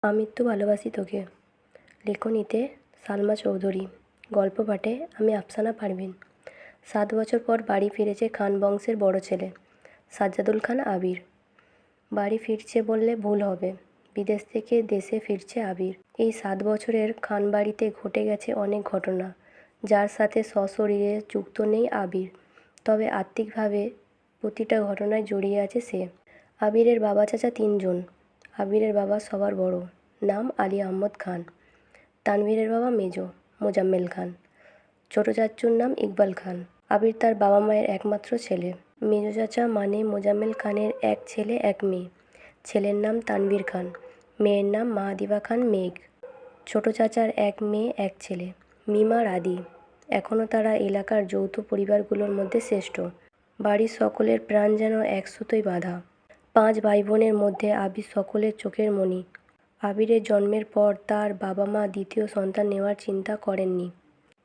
আমি তো ভালোবাসি তোকে। লেখনীতে সালমা চৌধুরী। গল্প পাঠে আমি আফসানা পারভীন। 7 বছর পর বাড়ি ফিরেছে খান বংশের বড় ছেলে সাজ্জাদুল খান আবির। বাড়ি ফিরছে বললে ভুল হবে, বিদেশ থেকে দেশে ফিরছে আবির। এই 7 বছরের খান বাড়িতে ঘটে গেছে অনেক ঘটনা, যার সাথে সশরীরে যুক্ত নেই আবির, তবে আত্মিকভাবে প্রতিটা ঘটনায় জড়িয়ে আছে সে। আবিরের বাবা চাচা 3 জন। আবিরের বাবা সবার বড়, নাম আলী আহমদ খান। তানভীরের বাবা মেজো, মোজাম্মেল খান। ছোট চাচ্চুর নাম ইকবাল খান। আবির তার বাবা মায়ের একমাত্র ছেলে। মেজো চাচা মানে মোজাম্মেল খানের এক ছেলে এক মেয়ে। ছেলের নাম তানভীর খান, মেয়ের নাম মাহাদিবা খান মেঘ। ছোট চাচার এক মেয়ে এক ছেলে, মিমা রাদি। এখনও তারা এলাকার যৌথ পরিবারগুলোর মধ্যে শ্রেষ্ঠ। বাড়ির সকলের প্রাণ যেন এক সুতোয় বাঁধা। 5 ভাই বোনের মধ্যে আবির সকলের চোখের মণি। আবিরের জন্মের পর তার বাবা মা দ্বিতীয় সন্তান নেওয়ার চিন্তা করেননি।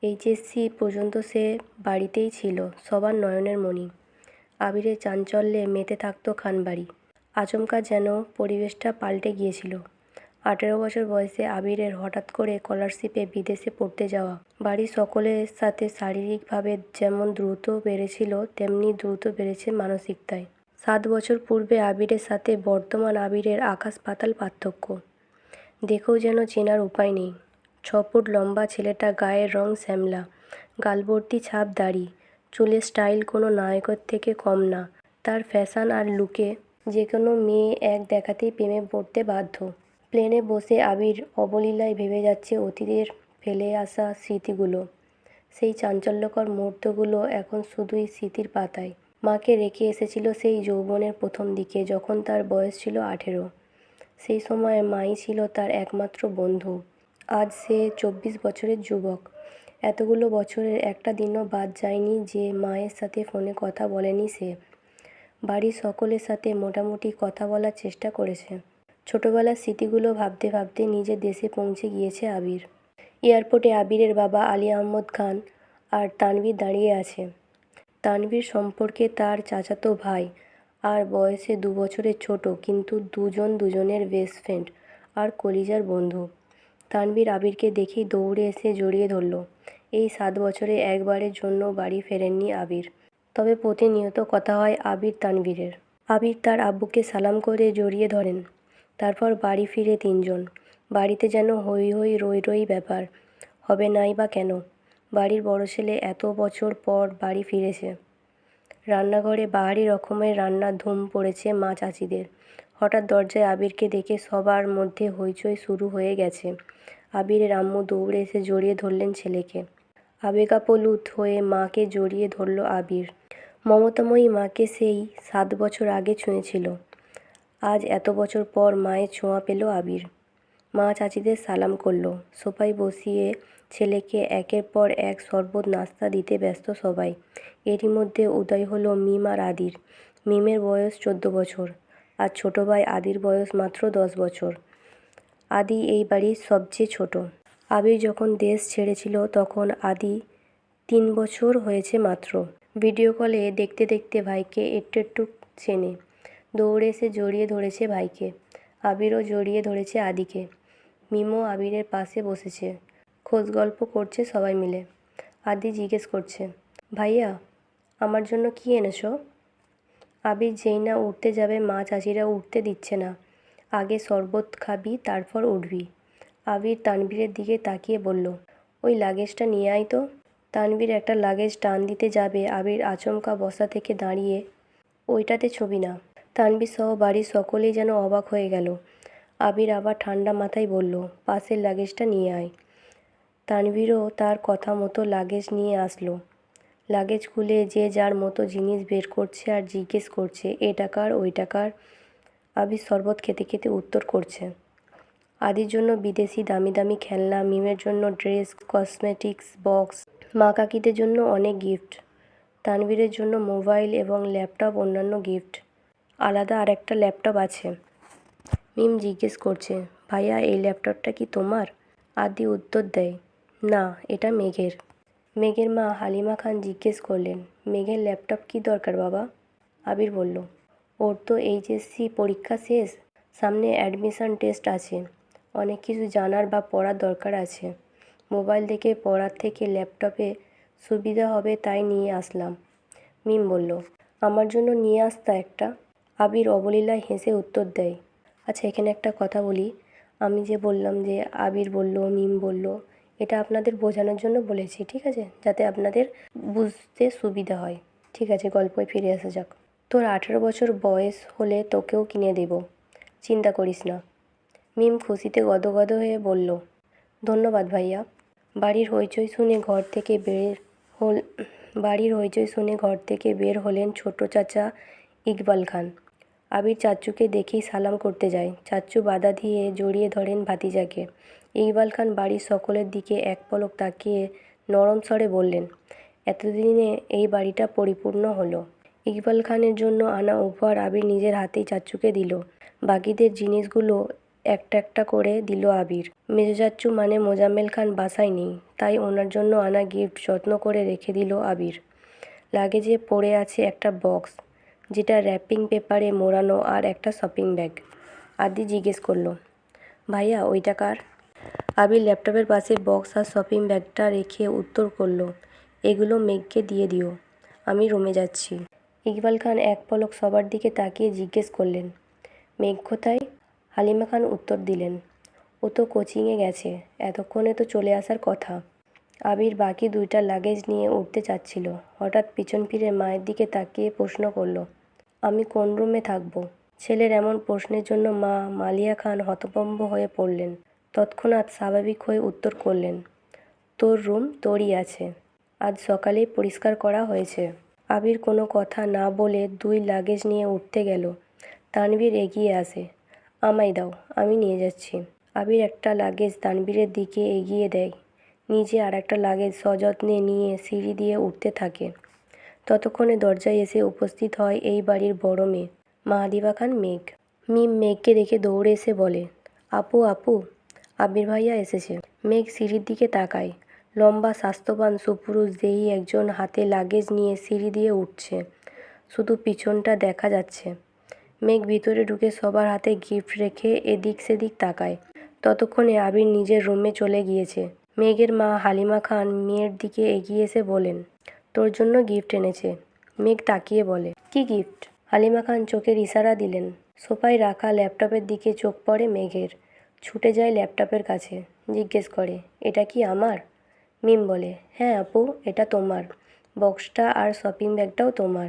এইচএসসি পর্যন্ত সে বাড়িতেই ছিল, সবার নয়নের মণি। আবিরের চাঞ্চল্যে মেতে থাকতো খানবাড়ি। আচমকা যেন পরিবেশটা পাল্টে গিয়েছিল। 18 বছর বয়সে আবিরের হঠাৎ করে স্কলারশিপে বিদেশে পড়তে যাওয়া। বাড়ির সকলের সাথে শারীরিকভাবে যেমন দ্রুত বেড়েছিল, তেমনি দ্রুত বেড়েছে মানসিকতায়। 7 বছর পূর্বে আবিরের সাথে বর্তমান আবিরের আকাশ পাতাল পার্থক্য। দেখেও যেন চেনার উপায় নেই। 6 ফুট লম্বা ছেলেটা, গায়ের রং শ্যামলা, গালভর্তি ছাপ দাড়ি, চুলের স্টাইল কোনো নায়কের থেকে কম না। তার ফ্যাশন আর লুকে যে কোনো মেয়ে এক দেখাতেই প্রেমে পড়তে বাধ্য। প্লেনে বসে আবির অবলীলায় ভেবে যাচ্ছে অতীতের ফেলে আসা স্মৃতিগুলো। সেই চাঞ্চল্যকর মুহূর্তগুলো এখন শুধুই স্মৃতির পাতায়। মাকে রেখে এসেছিল সেই যৌবনের প্রথম দিকে, যখন তার বয়স ছিল 18। সেই সময় মাই ছিল তার একমাত্র বন্ধু। আজ সে 24 বছরের যুবক। এতগুলো বছরের একটা দিনও বাদ যায়নি যে মায়ের সাথে ফোনে কথা বলেনি সে। বাড়ির সকলের সাথে মোটামুটি কথা বলার চেষ্টা করেছে। ছোটবেলার স্মৃতিগুলো ভাবতে ভাবতে নিজের দেশে পৌঁছে গিয়েছে আবির। এয়ারপোর্টে আবিরের বাবা আলী আহমদ খান আর তানভীর দাঁড়িয়ে আছে। তানভীর সম্পর্কে তার চাচাতো ভাই আর বয়সে 2 বছরের ছোট, কিন্তু দুজন দুজনের বেস্ট ফ্রেন্ড আর কলিজার বন্ধু। তানভীর আবিরকে দেখেই দৌড়ে এসে জড়িয়ে ধরল। এই 7 বছরে একবারের জন্য বাড়ি ফেরেননি আবির, তবে প্রতিনিয়ত কথা হয় আবির তানভীরের। আবির তার আব্বুকে সালাম করে জড়িয়ে ধরেন। তারপর বাড়ি ফিরে 3 জন। বাড়িতে যেন হই হই রই রই ব্যাপার। হবে নাই বা কেন? বাড়ির বড় ছেলে এত বছর পর বাড়ি ফিরেছে। রান্নাঘরে বাহারি রকমের রান্নার ধুম পড়েছে মা চাচিদের। হঠাৎ দরজায় আবিরকে দেখে সবার মধ্যে হইচই শুরু হয়ে গেছে। আবিরের আম্মু দৌড়ে এসে জড়িয়ে ধরলেন ছেলেকে। আবেগাপ্লুত হয়ে মাকে জড়িয়ে ধরল আবির। মমতাময়ী মাকে সেই 7 বছর আগে ছুঁয়েছিল। আজ এত বছর পর মায়ের ছোঁয়া পেল আবির। মা চাচিদের সালাম করল। সোফায় বসিয়ে ছেলেকে একের পর এক শরবত নাস্তা দিতে ব্যস্ত সবাই। এরই মধ্যে উদয় হলো মিম আর আদির। মিমের বয়স 14 বছর আর ছোট ভাই আদির বয়স মাত্র 10 বছর। আদি এই বাড়ির সবচেয়ে ছোট। আবির যখন দেশ ছেড়েছিল তখন আদি 3 বছর হয়েছে মাত্র। ভিডিও কলে দেখতে দেখতে ভাইকে একটু একটু চেনে। দৌড়ে এসে জড়িয়ে ধরেছে ভাইকে। আবিরও জড়িয়ে ধরেছে আদিকে। মিমও আবিরের পাশে বসেছে। খোঁজ গল্প করছে সবাই মিলে। আদি জিজ্ঞেস করছে, ভাইয়া আমার জন্য কি এনেছো? আবির যেই না উঠতে যাবে মা চাচিরা উঠতে দিচ্ছে না। আগে শরবত খাবি, তারপর উঠবি। আবির তানভীরের দিকে তাকিয়ে বলল, ওই লাগেজটা নিয়ে আয় তো। তানভীর একটা লাগেজ টান দিতে যাবে, আবির আচমকা বসা থেকে দাঁড়িয়ে, ওইটাতে ছবি না। তানভীর সহ বাড়ির সকলেই যেন অবাক হয়ে গেল। আবির আবার ঠান্ডা মাথায় বলল, পাশের লাগেজটা নিয়ে আয়। তানভীরও তার কথা মতো লাগেজ নিয়ে আসলো। লাগেজ খুলে যে যার মতো জিনিস বের করছে আর জিজ্ঞেস করছে, এ টাকার ওই টাকার। আবির শরবত খেতে খেতে উত্তর করছে। আদির জন্য বিদেশি দামি দামি খেলনা, মিমের জন্য ড্রেস, কসমেটিক্স বক্স, মা কাকিদের জন্য অনেক গিফট, তানভীরের জন্য মোবাইল এবং ল্যাপটপ, অন্যান্য গিফট। আলাদা আরেকটা ল্যাপটপ আছে। মিম জিজ্ঞেস করছে, ভাইয়া এই ল্যাপটপটা কি তোমার? আদি উত্তর দেয়, না, এটা মেঘের। মেঘের মা হালিমা খান জিজ্ঞেস করলেন, মেঘের ল্যাপটপ কী দরকার বাবা? আবির বলল, ওর তো এইচএসসি পরীক্ষা শেষ, সামনে অ্যাডমিশন টেস্ট আছে, অনেক কিছু জানার বা পড়ার দরকার আছে। মোবাইল দেখে পড়ার থেকে ল্যাপটপে সুবিধা হবে তাই নিয়ে আসলাম। মিম বলল, আমার জন্য নিয়ে আসতা একটা। আবির অবলীলায় হেসে উত্তর দেয়, আচ্ছা এখানে একটা কথা বলি, আমি যে বললাম যে আবির বলল, মিম বলল, এটা আপনাদের বোঝানোর জন্য বলেছি, ঠিক আছে, যাতে আপনাদের বুঝতে সুবিধা হয়। ঠিক আছে, গল্পে ফিরে আসা যাক। তোর 18 বছর বয়স হলে তোকেও কিনে দেব, চিন্তা করিস না। মিম খুশিতে গদগদ হয়ে বলল, ধন্যবাদ ভাইয়া। বাড়ির হইচই শুনে ঘর থেকে বের হল বাড়ির হইচই শুনে ঘর থেকে বের হলেন ছোট চাচা ইকবাল খান। আবির চাচ্চুকে দেখেই সালাম করতে যায়। চাচ্চু বাধা দিয়ে জড়িয়ে ধরেন ভাতিজাকে। ইকবাল খান বাড়ির সকলের দিকে এক পলক তাকিয়ে নরম স্বরে বললেন, এতদিনে এই বাড়িটা পরিপূর্ণ হলো। ইকবাল খানের জন্য আনা উপহার আবির নিজের হাতেই চাচ্চুকে দিল। বাকিদের জিনিসগুলো একটা একটা করে দিল আবির। মেজো চাচ্চু মানে মোজাম্মেল খান বাসায় নেই, তাই ওনার জন্য আনা গিফট যত্ন করে রেখে দিল আবির। লাগেজে পড়ে আছে একটা বক্স, যেটা র্যাপিং পেপারে মোড়ানো, আর একটা শপিং ব্যাগ। আদি জিজ্ঞেস করলো, ভাইয়া ওইটা কার? আবির ল্যাপটপের পাশে বক্স আর শপিং ব্যাগটা রেখে উত্তর করলো, এগুলো মেঘকে দিয়ে দিও, আমি রুমে যাচ্ছি। ইকবাল খান এক পলক সবার দিকে তাকিয়ে জিজ্ঞেস করলেন, মেঘ কোথায়? হালিমা খান উত্তর দিলেন, ও তো কোচিংয়ে গেছে, এতক্ষণে তো চলে আসার কথা। আবির বাকি দুইটা লাগেজ নিয়ে উঠতে চাচ্ছিল, হঠাৎ পিছন ফিরে মায়ের দিকে তাকিয়ে প্রশ্ন করল, আমি কোন রুমে থাকবো? ছেলের এমন প্রশ্নের জন্য মা মালিয়া খান হতভম্ব হয়ে পড়লেন। তৎক্ষণাৎ স্বাভাবিক হয়ে উত্তর করলেন, তোর রুম তোরই আছে, আজ সকালেই পরিষ্কার করা হয়েছে। আবির কোনো কথা না বলে দুই লাগেজ নিয়ে উঠতে গেল। তানভীর এগিয়ে আসে, আমায় দাও, আমি নিয়ে যাচ্ছি। আবির একটা লাগেজ তানভীরের দিকে এগিয়ে দেয়, নিজে আর একটা লাগেজ সযত্নে নিয়ে সিঁড়ি দিয়ে উঠতে থাকে। ততক্ষণে দরজায় এসে উপস্থিত হয় এই বাড়ির বড় মেয়ে, মাহাদিবা খান মেঘ। মিম মেঘকে দেখে দৌড়ে এসে বলে, আপু আপু, আবির ভাইয়া এসেছে। মেঘ সিঁড়ির দিকে তাকায়। লম্বা স্বাস্থ্যবান সুপুরুষ দেহী একজন হাতে লাগেজ নিয়ে সিঁড়ি দিয়ে উঠছে, শুধু পিছনটা দেখা যাচ্ছে। মেঘ ভিতরে ঢুকে সবার হাতে গিফট রেখে এদিক সেদিক তাকায়। ততক্ষণে আবির নিজের রুমে চলে গিয়েছে। মেঘের মা হালিমা খান মেয়ের দিকে এগিয়ে এসে বলেন, তোর জন্য গিফট এনেছে। মেঘ তাকিয়ে বলে, কি গিফট? হালিমা খান চোখের ইশারা দিলেন। সোফায় রাখা ল্যাপটপের দিকে চোখ পড়ে মেঘের। ছুটে যায় ল্যাপটপের কাছে, জিজ্ঞেস করে, এটা কি আমার? মিম বলে, হ্যাঁ আপু, এটা তোমার। বক্সটা আর শপিং ব্যাগটাও তোমার।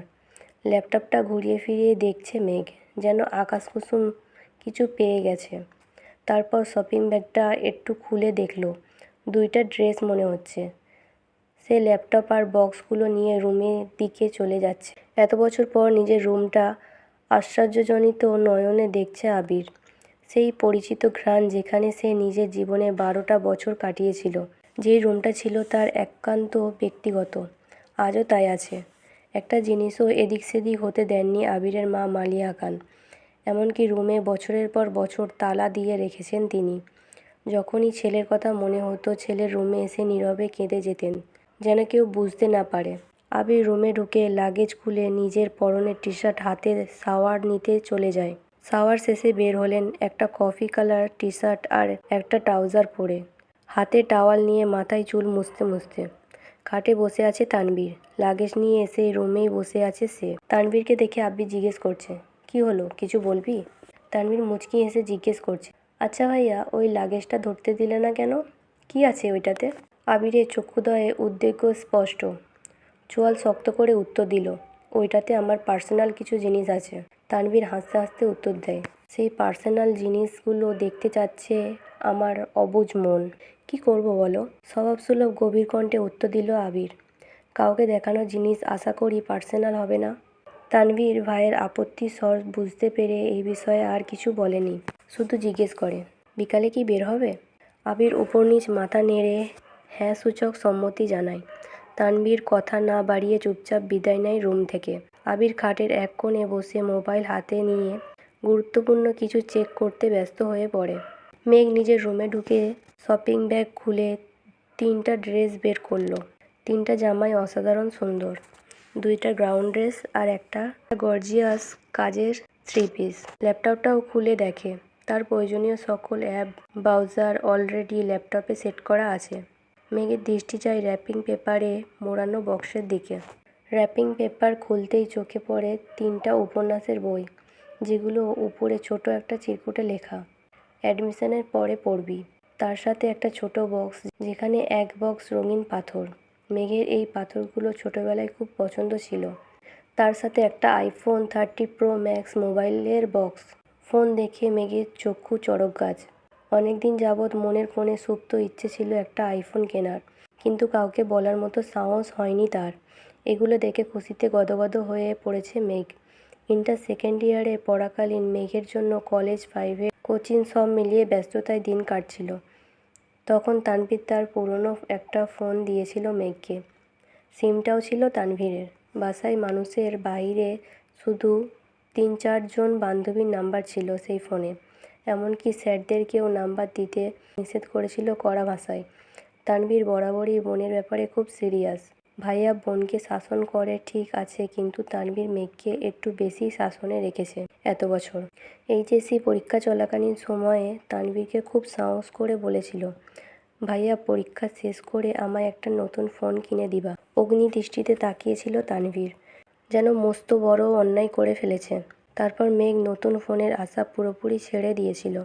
ল্যাপটপটা ঘুরিয়ে ফিরিয়ে দেখছে মেঘ, যেন আকাশকুসুম কিছু পেয়ে গেছে। তারপর শপিং ব্যাগটা একটু খুলে দেখলো, দুইটা ড্রেস মনে হচ্ছে। সে ল্যাপটপ আর বক্সগুলো নিয়ে রুমের দিকে চলে যাচ্ছে। এত বছর পর নিজের রুমটা আশ্চর্যজনিত নয়নে দেখছে আবির। সেই পরিচিত ঘ্রাণ, যেখানে সে নিজের জীবনে 12টা বছর কাটিয়েছিল, যেই রুমটা ছিল তার একান্ত ব্যক্তিগত, আজও তাই আছে। একটা জিনিসও এদিক সেদিক হতে দেননি আবিরের মা মালিয়া খান। এমনকি রুমে বছরের পর বছর তালা দিয়ে রেখেছেন তিনি। যখনই ছেলের কথা মনে হতো, ছেলের রুমে এসে নীরবে কেঁদে যেতেন, যেন কেউ বুঝতে না পারে। আবির রুমে ঢুকে লাগেজ খুলে নিজের পরনের টি শার্ট হাতে শাওয়ার নিতে চলে যায়। শাওয়ার শেষে বের হলেন একটা কফি কালার টি শার্ট আর একটা ট্রাউজার পরে, হাতে টাওয়াল নিয়ে মাথায় চুল মুছতে মুছতে। খাটে বসে আছে তানভীর, লাগেজ নিয়ে এসে রুমেই বসে আছে সে। তানভীরকে দেখে আবির জিজ্ঞেস করছে, কি হলো, কিছু বলবি? তানভীর মুচকি হেসে জিজ্ঞেস করছে, আচ্ছা ভাইয়া, ওই লাগেজটা ধরতে দিলে না কেন? কি আছে ওইটাতে? আবিরের চক্ষুদ্বয়ে উদ্বেগ স্পষ্ট। চোয়াল শক্ত করে উত্তর দিল, ওইটাতে আমার পার্সোনাল কিছু জিনিস আছে। তানভীর হাসতে হাসতে উত্তর দেয়, সেই পার্সোনাল জিনিসগুলো দেখতে চাচ্ছে আমার অবুঝ মন। কি করব বলো? স্বভাবসুলভ গভীর কণ্ঠে উত্তর দিল আবির, কাউকে দেখানো জিনিস আশা করি পার্সোনাল হবে না। তানভীর ভাইয়ের আপত্তির স্বর বুঝতে পেরে এই বিষয়ে আর কিছু বলেনি, শুধু জিজ্ঞেস করে, বিকালে কি বের হবে? আবির উপর নিচ মাথা নেড়ে হ্যাঁ সূচক সম্মতি জানায়। তানভীর কথা না বাড়িয়ে চুপচাপ বিদায় নেয় রুম থেকে। আবির খাটের এক কোণে বসে মোবাইল হাতে নিয়ে গুরুত্বপূর্ণ কিছু চেক করতে ব্যস্ত হয়ে পড়ে। মেঘ নিজের রুমে ঢুকে শপিং ব্যাগ খুলে 3টা ড্রেস বের করলো। 3টা জামাই অসাধারণ সুন্দর, 2টা গ্রাউন্ড ড্রেস আর একটা গর্জিয়াস কাজের 3 পিস। ল্যাপটপটাও খুলে দেখে, তার প্রয়োজনীয় সকল অ্যাপ ব্রাউজার অলরেডি ল্যাপটপে সেট করা আছে। মেঘের দৃষ্টি যায় র্যাপিং পেপারে মোড়ানো বক্সের দিকে। র্যাপিং পেপার খুলতেই চোখে পড়ে 3টা উপন্যাসের বই, যেগুলো উপরে ছোট একটা চিরকুটে লেখা, অ্যাডমিশনের পরে পড়বি। তার সাথে একটা ছোট বক্স, যেখানে এক বক্স রঙিন পাথর। মেঘের এই পাথরগুলো ছোটবেলায় খুব পছন্দ ছিল। তার সাথে একটা আইফোন 30 প্রো ম্যাক্স মোবাইলের বক্স। ফোন দেখে মেঘের চক্ষু চড়ক গাছ। অনেকদিন যাবৎ মনের কোণে সুপ্ত ইচ্ছে ছিল একটা আইফোন কেনার, কিন্তু কাউকে বলার মতো সাহস হয়নি তার। এগুলো দেখে খুশিতে গদগদ হয়ে পড়েছে মেঘ। ইন্টার সেকেন্ড ইয়ারে পড়াকালীন মেঘের জন্য কলেজ, প্রাইভেট কোচিং সব মিলিয়ে ব্যস্ততায় দিন কাটছিল। তখন তানভীর তার পুরনো একটা ফোন দিয়েছিল মেঘকে। সিমটাও ছিল তানভীরের। বাসায় মানুষের বাইরে শুধু 3-4 জন বান্ধবীর নাম্বার ছিল সেই ফোনে। এমনকি স্যারদেরকেও নাম্বার দিতে নিষেধ করেছিল কড়া ভাষায়। তানভীর বরাবরই বোনের ব্যাপারে খুব সিরিয়াস। ভাইয়া বোনকে শাসন করে ঠিক আছে, কিন্তু তানভীর মেঘকে একটু বেশি শাসনে রেখেছে এত বছর। এইচএসসি পরীক্ষা চলাকালীন সময়ে তানভীরকে খুব সাহস করে বলেছিল, ভাইয়া পরীক্ষা শেষ করে আমায় একটা নতুন ফোন কিনে দিবা। অগ্নি দৃষ্টিতে তাকিয়েছিল তানভীর, যেন মস্ত বড় অন্যায় করে ফেলেছে। তারপর মেঘ নতুন ফোনের আশা পুরোপুরি ছেড়ে দিয়েছিল।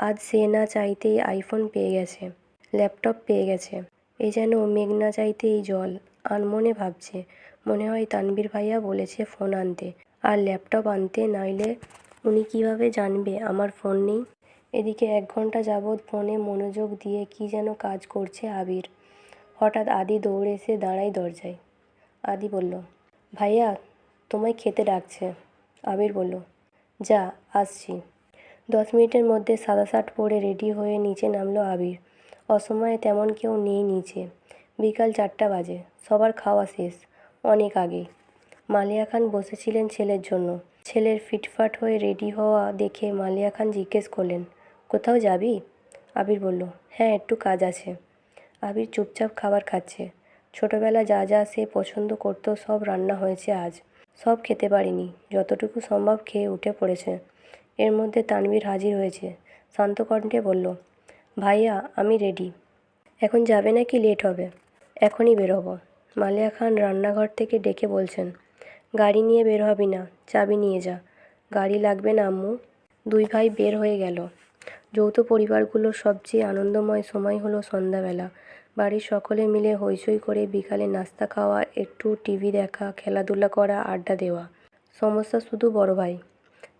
আজ সে না চাইতেই আইফোন পেয়ে গেছে, ল্যাপটপ পেয়ে গেছে। এ যেন মেঘ না চাইতেই জল। আনমনে ভাবছে, মনে হয় তানভীর ভাইয়া বলেছে ফোন আনতে আর ল্যাপটপ আনতে, নইলে উনি কীভাবে জানবে আমার ফোন নেই। এদিকে 1 ঘন্টা যাবৎ ফোনে মনোযোগ দিয়ে কী যেন কাজ করছে আবির। হঠাৎ আদি দৌড়ে এসে দাঁড়ায় দরজায়। আদি বলল, ভাইয়া তোমায় খেতে ডাকছে। আবির বলল, যা আসছি। 10 মিনিটের মধ্যে সাদা শার্ট পরে রেডি হয়ে নিচে নামলো আবির। অসময়ে তেমন কেউ নেই নিচে। বিকাল 4টা বাজে। সবার খাওয়া শেষ অনেক আগেই। মালিয়া খান বসেছিলেন ছেলের জন্য। ছেলের ফিটফাট হয়ে রেডি হওয়া দেখে মালিয়া খান জিজ্ঞেস করলেন, কোথাও যাবি? আবির বলল, হ্যাঁ একটু কাজ আছে। আবির চুপচাপ খাবার খাচ্ছে। ছোটবেলা যা যা সে পছন্দ করত সব রান্না হয়েছে আজ। সব খেতে পারিনি, যতটুকু সম্ভব খেয়ে উঠে পড়েছে। এর মধ্যে তানভীর হাজির হয়েছে। শান্ত কণ্ঠে বলল, ভাইয়া আমি রেডি। এখন যাবে নাকি লেট হবে? এখনই বেরোবো। মালিয়া খান রান্নাঘর থেকে ডেকে বলছেন, গাড়ি নিয়ে বের হবি না, চাবি নিয়ে যা। গাড়ি লাগবে না আম্মু। দুই ভাই বের হয়ে গেল। যৌথ পরিবারগুলোর সবচেয়ে আনন্দময় সময় হলো সন্ধ্যাবেলা। বাড়ির সকলে মিলে হইচই করে বিকালে নাস্তা খাওয়া, একটু টিভি দেখা, খেলাধুলা করা, আড্ডা দেওয়া। সমস্যা শুধু বড় ভাই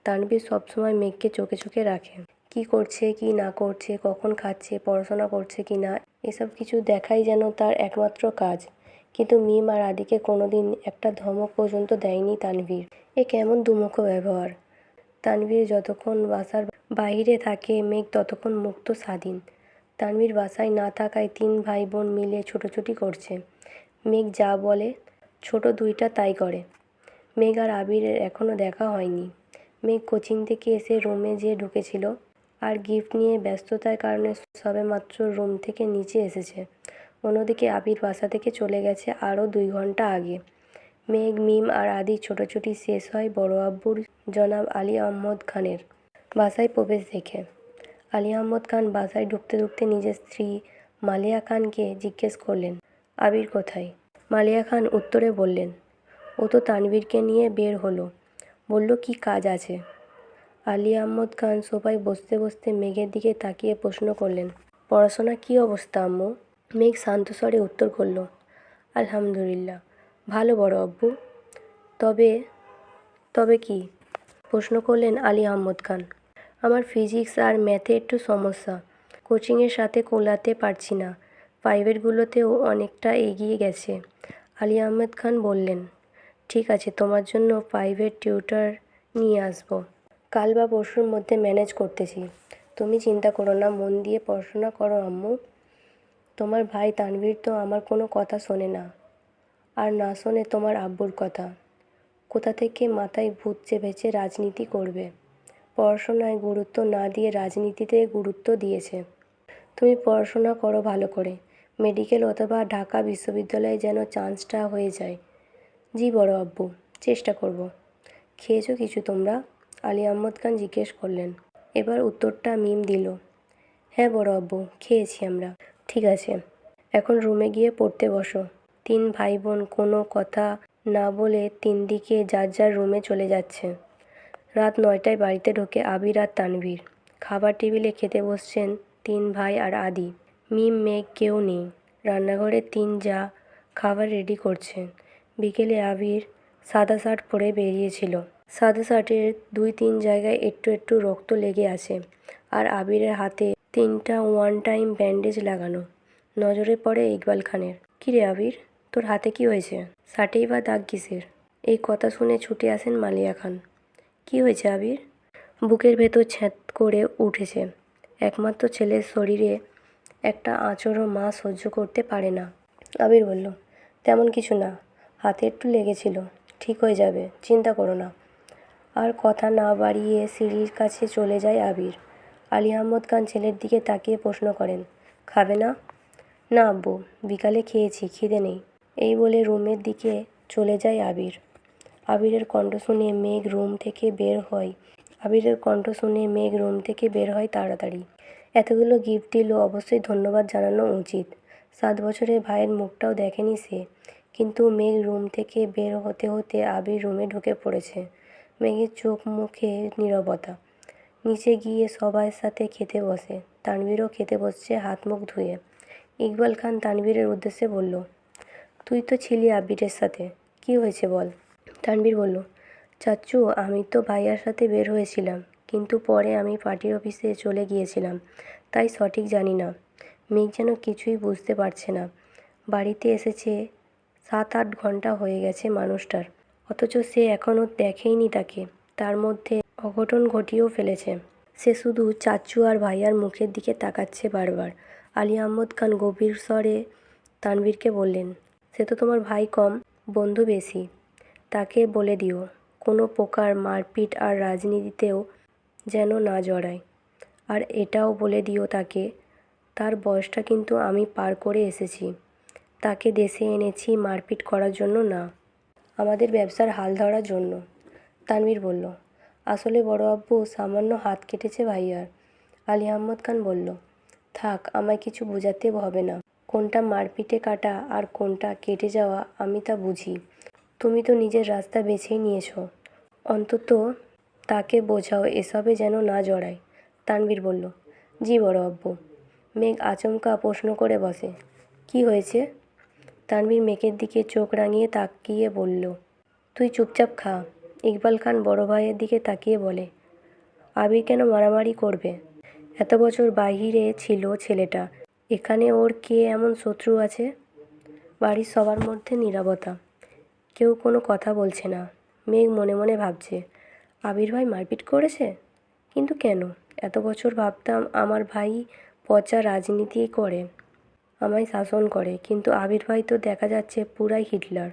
তানভীর সবসময় মেঘকে চোখে চোখে রাখে। কি করছে, কি না করছে, কখন খাচ্ছে, পড়াশোনা করছে কি না, এসব কিছু দেখাই যেন তার একমাত্র কাজ। কিন্তু মিম আর আদিকে কোনোদিন একটা ধমক পর্যন্ত দেয়নি তানভীর। এ কেমন দুমুখো ব্যবহার। তানভীর যতক্ষণ বাসার বাইরে থাকে, মেঘ ততক্ষণ মুক্ত স্বাধীন। তানভীর বাসায় না থাকায় 3 ভাই বোন মিলে ছোটাছুটি করছে। মেঘ যা বলে ছোট দুইটা তাই করে। মেঘ আর আবিরের এখনও দেখা হয়নি। মেঘ কোচিং থেকে এসে রুমে যেয়ে ঢুকেছিল, আর গিফট নিয়ে ব্যস্ততার কারণে সবেমাত্র রুম থেকে নিচে এসেছে। অন্যদিকে আবির বাসা থেকে চলে গেছে আরও 2 ঘন্টা আগে। মেঘ, মিম আর আদির ছোটাছুটি শেষ হয় বড় আব্বুর জনাব আলী আহমদ খানের বাসায় প্রবেশ দেখে। আলী আহমদ খান বাসায় ঢুকতে ঢুকতে নিজের স্ত্রী মালিয়া খানকে জিজ্ঞেস করলেন, আবির কোথায়? মালিয়া খান উত্তরে বললেন, ও তো তানভীরকে নিয়ে বের হলো, বলল কি কাজ আছে। আলী আহমদ খান সোফায় বসতে বসতে মেঘের দিকে তাকিয়ে প্রশ্ন করলেন, পড়াশোনা কী অবস্থা আম্মু? মেঘ শান্ত স্বরে উত্তর করল, আলহামদুলিল্লাহ ভালো বড় আব্বু। তবে তবে কি? প্রশ্ন করলেন আলী আহমদ খান। আমার ফিজিক্স আর ম্যাথে একটু সমস্যা, কোচিংয়ের সাথে কোলাতে পারছি না। প্রাইভেটগুলোতেও অনেকটা এগিয়ে গেছে। আলী আহমদ খান বললেন, ঠিক আছে, তোমার জন্য প্রাইভেট টিউটর নিয়ে আসবো। কাল বা পরশুর মধ্যে ম্যানেজ করতেছি। তুমি চিন্তা করো না, মন দিয়ে পড়াশোনা করো আম্মু। তোমার ভাই তানভীর তো আমার কোনো কথা শোনে না, আর না শোনে তোমার আব্বুর কথা। কোথা থেকে মাথায় ভূত চেপেছে রাজনীতি করবে। পড়াশোনায় গুরুত্ব না দিয়ে রাজনীতিতে গুরুত্ব দিয়েছে। তুমি পড়াশোনা করো ভালো করে, মেডিকেল অথবা ঢাকা বিশ্ববিদ্যালয়ে যেন চান্সটা হয়ে যায়। জি বড় আব্বু, চেষ্টা করব। খেয়েছো কিছু তোমরা? আলী আহমদ খান জিজ্ঞেস করলেন। এবার উত্তরটা মিম দিল। হ্যাঁ বড় আব্বু, খেয়েছি আমরা। ঠিক আছে, এখন রুমে গিয়ে পড়তে বসো। 3 ভাই বোন কোনো কথা না বলে 3 দিকে যার যার রুমে চলে যাচ্ছে। রাত 9টায় বাড়িতে ঢোকে আবির আর তানভীর। খাবার টেবিলে খেতে বসছেন 3 ভাই আর আদি। মিম, মেঘ কেউ নেই। রান্নাঘরে 3 জা খাবার রেডি করছেন। বিকেলে আবির সাদা শার্ট পরে বেরিয়েছিল। সাদা শার্টের 2-3 জায়গায় একটু একটু রক্ত লেগে আছে, আর আবিরের হাতে 3টা 1 টাইম ব্যান্ডেজ লাগানো। নজরে পড়ে ইকবাল খানের। কিরে আবির, তোর হাতে কি হয়েছে? শার্টেই বা দাগ কিসের? এই কথা শুনে ছুটে আসেন মালিয়া খান। কি হয়েছে আবির? বুকের ভেতর ছ্যাঁত করে উঠেছে। একমাত্র ছেলের শরীরে একটা আঁচড়ও মা সহ্য করতে পারে না। আবির বলল, তেমন কিছু না, হাতে একটু লেগেছিল, ঠিক হয়ে যাবে, চিন্তা করো না। আর কথা না বাড়িয়ে সিঁড়ির কাছে চলে যায় আবির। আলী আহমদ খান ছেলের দিকে তাকিয়ে প্রশ্ন করেন, খাবে না? না আব্বু, বিকালে খেয়েছি, খিদে নেই। এই বলে রুমের দিকে চলে যায় আবির। আবিরের কণ্ঠ শুনে মেঘ রুম থেকে বের হয় তাড়াতাড়ি। এতগুলো গিফট দিল, অবশ্যই ধন্যবাদ জানানো উচিত। 7 বছরের ভাইয়ের মুখটাও দেখেনি সে। কিন্তু মেঘ রুম থেকে বের হতে হতে আবির রুমে ঢুকে পড়েছে। মেঘের চোখ মুখে নীরবতা। নিচে গিয়ে সবার সাথে খেতে বসে। তানভীরও খেতে বসছে হাত মুখ ধুয়ে। ইকবাল খান তানভীরের উদ্দেশ্যে বলল, তুই তো ছিলি আবিরের সাথে, কি হয়েছে বল? তানভীর বলল, চাচ্চু, আমি তো ভাইয়ার সাথে বের হয়েছিলাম, কিন্তু পরে আমি পার্টি অফিসে চলে গিয়েছিলাম, তাই সঠিক জানি না। মেঘ যেন কিছুই বুঝতে পারছে না। বাড়িতে এসেছে 7-8 ঘন্টা হয়ে গেছে মানুষটার, অথচ সে এখনও দেখেইনি তাকে। তার মধ্যে অঘটন ঘটিয়েও ফেলেছে। সে শুধু চাচ্চু আর ভাইয়ার মুখের দিকে তাকাচ্ছে বারবার। আলী আহমদ খান গভীর স্বরে তানভীরকে বললেন, সে তো তোমার ভাই কম, বন্ধু বেশি। তাকে বলে দিও কোনো প্রকার মারপিট আর রাজনীতিতেও যেন না জড়ায়। আর এটাও বলে দিও তাকে, তার বয়সটা কিন্তু আমি পার করে এসেছি। তাকে দেশে এনেছি মারপিট করার জন্য না, আমাদের ব্যবসার হাল ধরার জন্য। তানভীর বলল, আসলে বড় আব্বু, সামান্য হাত কেটেছে ভাইয়ার। আলী আহমদ খান বলল, থাক, আমায় কিছু বোঝাতে হবে না। কোনটা মারপিটে কাটা আর কোনটা কেটে যাওয়া আমি তা বুঝি। তুমি তো নিজের রাস্তা বেছেই নিয়েছ, অন্তত তাকে বোঝাও এসবে যেন না জড়ায়। তানভীর বলল, জি বড় আব্বু। মেঘ আচমকা প্রশ্ন করে বসে, কি হয়েছে? তানভীর মেঘের দিকে চোখ রাঙিয়ে তাকিয়ে বলল, তুই চুপচাপ খা। ইকবাল খান বড় ভাইয়ের দিকে তাকিয়ে বলে, আবির কেন মারামারি করবে? এত বছর বাহিরে ছিল ছেলেটা, এখানে ওর কে এমন শত্রু আছে? বাড়ির সবার মধ্যে নীরবতা। কেউ কোনো কথা বলছে না। মেঘ মনে মনে ভাবছে, আবির ভাই মারপিট করেছে? কিন্তু কেন? এত বছর ভাবতাম আমার ভাই পচা রাজনীতি করে, আমায় শাসন করে, কিন্তু আবির ভাই তো দেখা যাচ্ছে পুরাই হিটলার।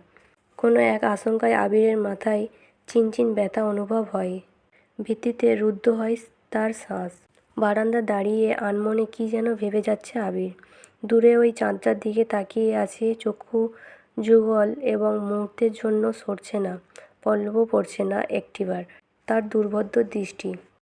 কোনো এক আশঙ্কায় আবিরের মাথায় চিনচিন ব্যথা অনুভব হয়। ভিত্তিতে রুদ্ধ হয় তার শ্বাস। বারান্দা দাঁড়িয়ে আনমনে কী যেন ভেবে যাচ্ছে আবির। দূরে ওই চাঁদটার দিকে তাকিয়ে আছে, চক্ষু যুগল এবং মুহূর্তের জন্য সরছে না, পল্লবও পড়ছে না একটিবার তার দুর্বোধ্য দৃষ্টি।